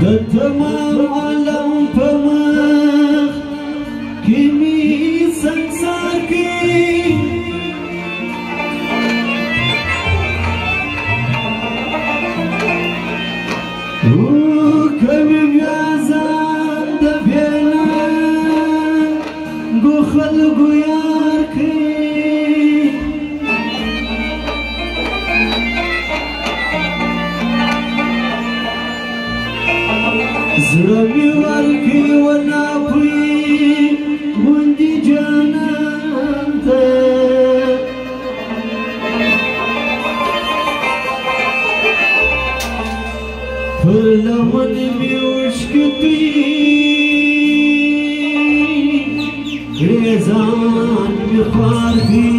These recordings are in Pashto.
تمام عالم په مخ کې می سنگسار کې کمی بیا ځان د بینا ګو خلکو یار کې زړه مې ورکړي ونه پوي غوندې جانان ته پر لمن مې اوښکې تویي کړې ځان مې خوار دي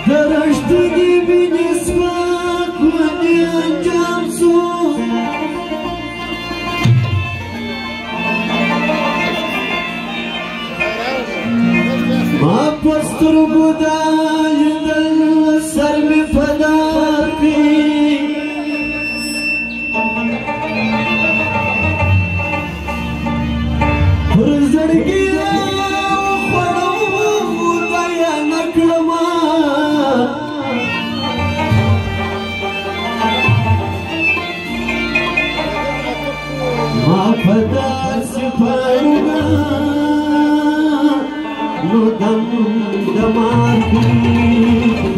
درشتنی بینی سپاک ونی انجام سو ما پستر بودای دل سر می پدار کی پر زړګي خړو خدای نکړما ما پداس پارونا نو دم دمار کی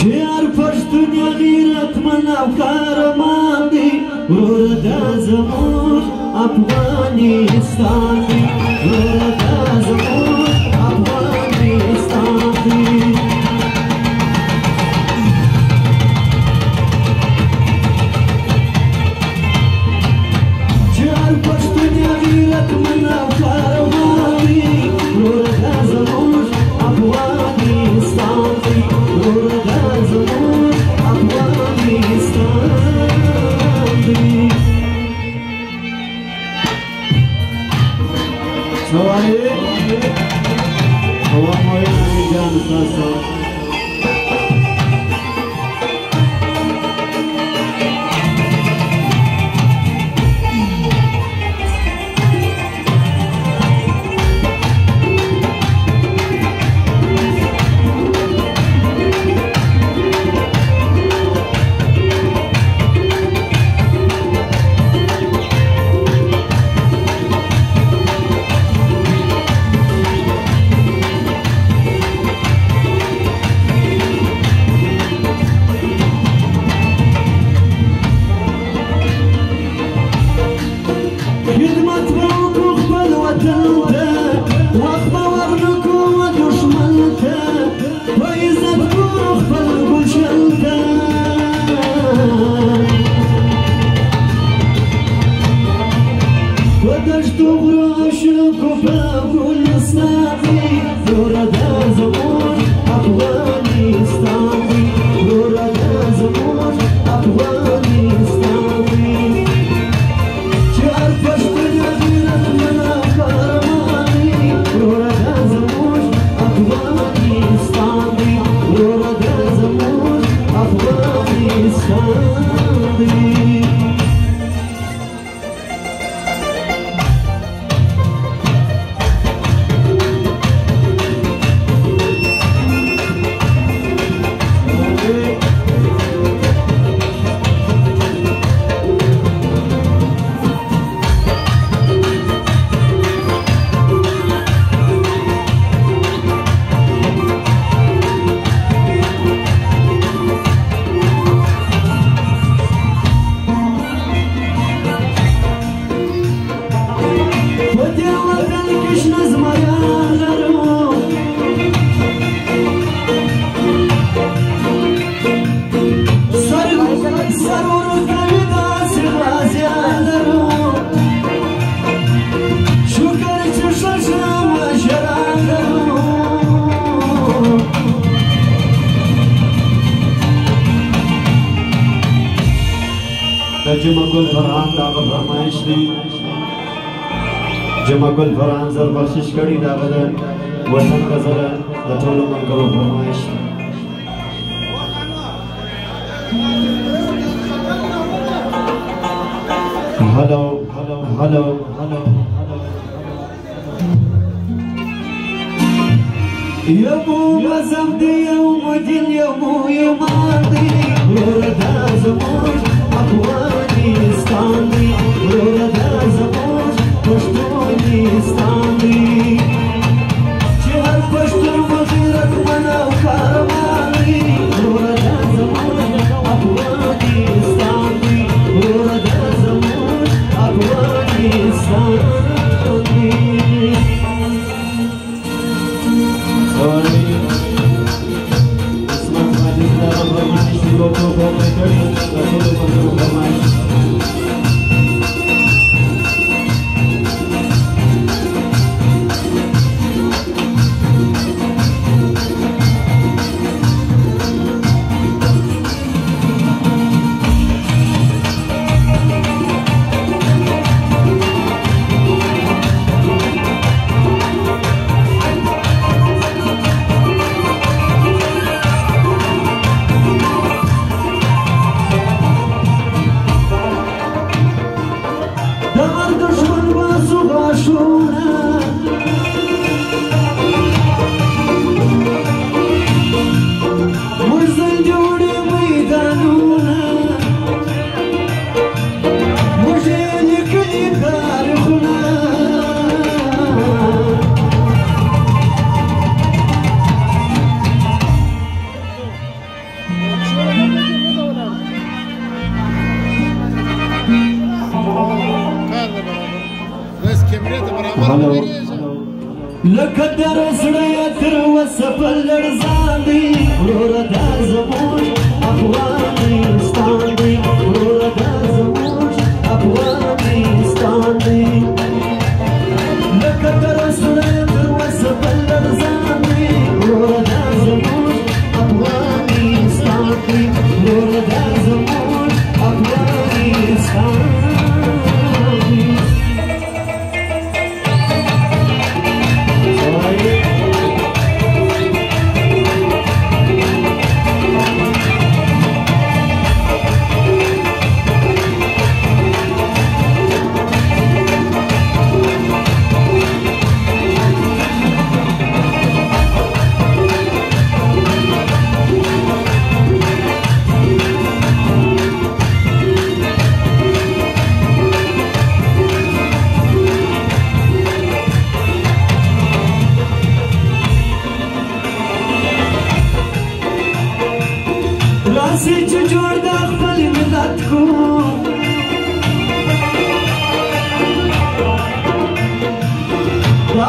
چیار پشتون غیرت من افکارمان دی وردا زمون افغانستان دی وردا زمون افغانستان دی چیار پشتون غیرت من افکارمان دی وردا زمون افغانستان دی وردا زمون افغانستان دی سوائے ہوا مویا نمی جان ساسا گل فرحان داغه فرمایش دی جمع گل فرحان زر بخشش کړي داغه د وطن غزل د ټولو ملګرو فرمایش هلو هلو هلو هلو يمو مزم دي يوم دين يمو يماضي وردا زموج افغانستان دي وردا زموج پښتونستان دي چې هر پښتون وغیرت منا او کاروان دي وردا زموج افغانستان دي وردا زموج افغانستان دي لکه در زړه تر وسه په لړزان دی وروره دا زموږ افغانستان دی وروره دا زموږ افغانستان دی لکه در زړه تر وسه په لړزان دی وروره دا زموږ افغانستان دی وروره دا زموږ افغانستان دی راسي چې جوړ د خپل ملت کو د